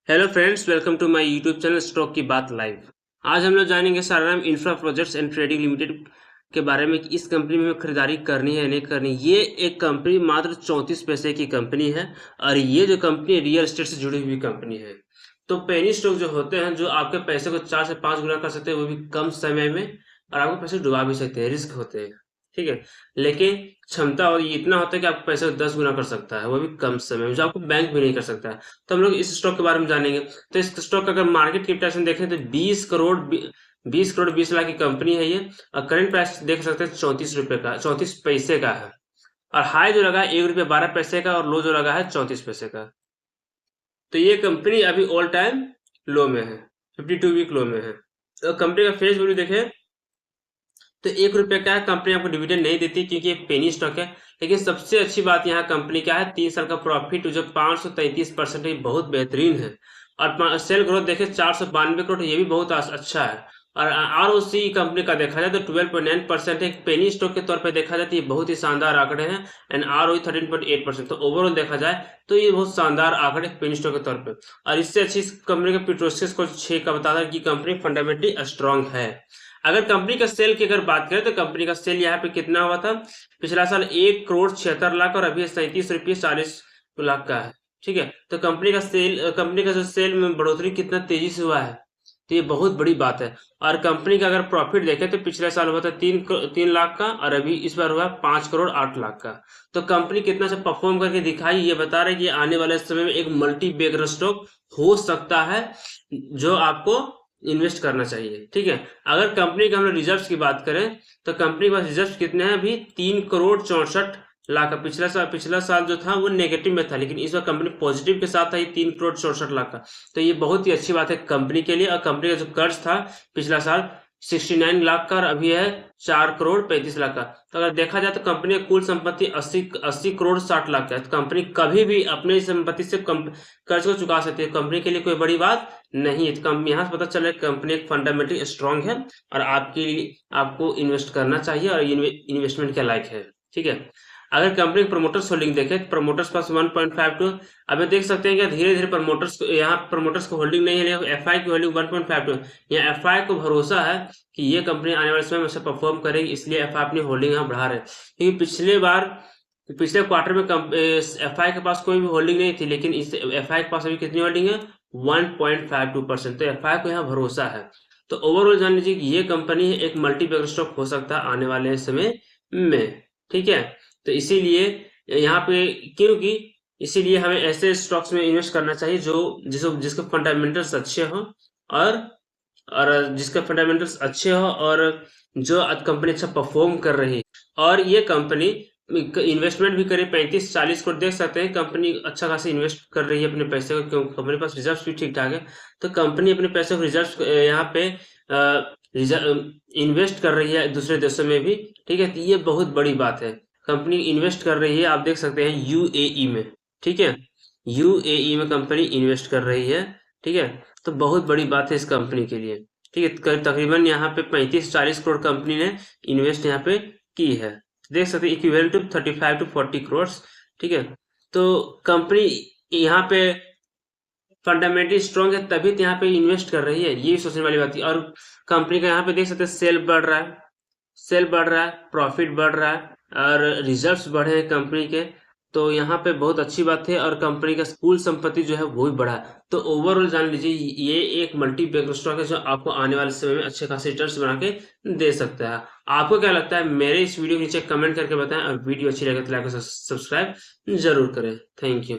Hello friends, welcome to my YouTube channel stock की बात live. आज हम लोग जानेंगे Sararam infra projects and trading limited के बारे में कि इस कंपनी में हमें खरीदारी करनी है या नहीं करनी। ये एक कंपनी मात्र 34 पैसे की कंपनी है और ये जो कंपनी रियल एस्टेट से जुड़ी हुई कंपनी है। तो पेनी स्टॉक जो होते हैं जो आपके पैसे को 4 से 5 गुना कर सकते हैं, वो भी कम समय में, और आपके पैसे डुबा भी सकते हैं, रिस्क होते हैं। ठीक है, लेकिन क्षमता और ये इतना होता है कि आपको पैसे को 10 गुना कर सकता है, वो भी कम समय में, जो आपको बैंक भी नहीं कर सकता है। तो हम लोग इस स्टॉक के बारे में जानेंगे। तो इस स्टॉक का अगर मार्केट कैपिटलाइजेशन देखें तो 20 करोड़ 20 लाख की कंपनी है ये। और करंट प्राइस देख सकते हैं 34 रुपए का, 34 पैसे का है। और हाई जो लगा है 1 रुपये 12 पैसे का, और लो जो लगा है 34 पैसे का। तो ये कंपनी अभी ऑल टाइम लो में है, 52 वीक लो में है। तो कंपनी का फेस वैल्यू देखें तो 1 रुपये का है। कंपनी आपको डिविडेंड नहीं देती क्योंकि ये पेनी स्टॉक है। लेकिन सबसे अच्छी बात यहाँ कंपनी का है 3 साल का प्रॉफिट जो 533% बहुत बेहतरीन है। और सेल ग्रोथ देखें 492 करोड़, ये भी बहुत अच्छा है। और आरओसी कंपनी का देखा जाए तो 12.9% है। एक पेनी स्टॉक के तौर पे देखा जाए तो ये बहुत ही शानदार आंकड़े हैं। And ROE 13.8%। तो ओवरऑल देखा जाए तो ये बहुत शानदार आंकड़े पेनी स्टॉक के तौर पे। और इससे अच्छी इस कंपनी का प्रोस्पेक्टस को 6 का बताता है कि कंपनी फंडामेंटली स्ट्रांग है। अगर कंपनी का सेल की अगर बात करें तो कंपनी का सेल यहाँ पे कितना हुआ था पिछला साल, 1 करोड़ 76 लाख, और अभी 37 रुपये 40 लाख का है। ठीक है, तो कंपनी का जो सेल में बढ़ोतरी कितना तेजी से हुआ है, तो ये बहुत बड़ी बात है। और कंपनी का अगर प्रॉफिट देखें तो पिछले साल हुआ था 3 लाख का, और अभी इस बार हुआ 5 करोड़ 8 लाख का। तो कंपनी कितना से परफॉर्म करके दिखाई, ये बता रहे कि आने वाले समय में एक मल्टी बैगर स्टॉक हो सकता है जो आपको इन्वेस्ट करना चाहिए। ठीक है, अगर कंपनी के हम लोग रिजर्व्स की बात करें तो कंपनी के पास रिजर्व्स कितने हैं अभी, 3 करोड़ 64 लाख का। पिछला साल जो था वो नेगेटिव में था, लेकिन इस बार कंपनी पॉजिटिव के साथ था, ये 3 करोड़ 64 लाख का। तो ये बहुत ही अच्छी बात है कंपनी के लिए। और कंपनी का जो कर्ज था पिछला साल 69 लाख का, और अभी है 4 करोड़ 35 लाख का। तो अगर देखा जाए तो कंपनी की कुल संपत्ति 80 करोड़ 60 लाख का है। तो कंपनी कभी भी अपनी संपत्ति से कर्ज को चुका सकती है। कंपनी के लिए कोई बड़ी बात नहीं है। तो यहाँ से पता चला कंपनी एक फंडामेंटली स्ट्रांग है और आपको इन्वेस्ट करना चाहिए और इन्वेस्टमेंट के लायक है। ठीक है, अगर कंपनी प्रमोटर्स होल्डिंग देखें तो प्रमोटर्स पास 1.52। अभी देख सकते हैं कि धीरे धीरे प्रमोटर्स को होल्डिंग नहीं है, एफआई की होल्डिंग 1.52। यहाँ एफआई को भरोसा है कि ये कंपनी आने वाले समय में परफॉर्म करेगी, इसलिए एफआई अपनी होल्डिंग यहाँ बढ़ा रहे हैं। क्योंकि पिछले क्वार्टर में एफआई के पास कोई भी होल्डिंग नहीं थी, लेकिन इस एफआई के पास अभी कितनी होल्डिंग है, 1.52%। तो एफआई को यहाँ भरोसा है। तो ओवरऑल जान लीजिए कि ये कंपनी एक मल्टी बैगर स्टॉक हो सकता है आने वाले समय में। ठीक है, तो इसीलिए यहाँ पे क्योंकि इसीलिए हमें ऐसे स्टॉक्स में इन्वेस्ट करना चाहिए जिसके फंडामेंटल्स अच्छे हो, और जिसके फंडामेंटल्स अच्छे हो, और जो कंपनी अच्छा परफॉर्म कर रही है। और ये कंपनी इन्वेस्टमेंट भी करे 35-40 करोड़, देख सकते हैं कंपनी अच्छा खासा इन्वेस्ट कर रही है अपने पैसे को, क्योंकि कंपनी के पास रिजर्व भी ठीक ठाक है। तो कंपनी अपने पैसे को रिजर्व यहाँ पे इन्वेस्ट कर रही है दूसरे देशों में भी। ठीक है, तो ये बहुत बड़ी बात है। कंपनी इन्वेस्ट कर रही है, आप देख सकते हैं यूएई में। ठीक है, यूएई में कंपनी इन्वेस्ट कर रही है। ठीक है, तो बहुत बड़ी बात है इस कंपनी के लिए। ठीक है, तकरीबन यहाँ पे 35-40 करोड़ कंपनी ने इन्वेस्ट यहाँ पे की है। देख सकते हैं इक्विवेलेंट टू 35 to 40 करोड़। ठीक है, तो कंपनी यहाँ पे फंडामेंटली स्ट्रांग है, तभी तो यहाँ पे इन्वेस्ट कर रही है, ये सोचने वाली बात है। और कंपनी का यहाँ पे देख सकते हैं सेल बढ़ रहा है, प्रॉफिट बढ़ रहा है, और रिजर्व्स बढ़े हैं कंपनी के। तो यहाँ पे बहुत अच्छी बात है। और कंपनी का कुल संपत्ति जो है वो भी बढ़ा है। तो ओवरऑल जान लीजिए ये एक मल्टी बैगर स्टॉक है जो आपको आने वाले समय में अच्छे खासे रिटर्न्स बना के दे सकता है। आपको क्या लगता है, मेरे इस वीडियो के नीचे कमेंट करके बताएं। और वीडियो अच्छी लगे तो लाइक और सब्सक्राइब जरूर करें। Thank you.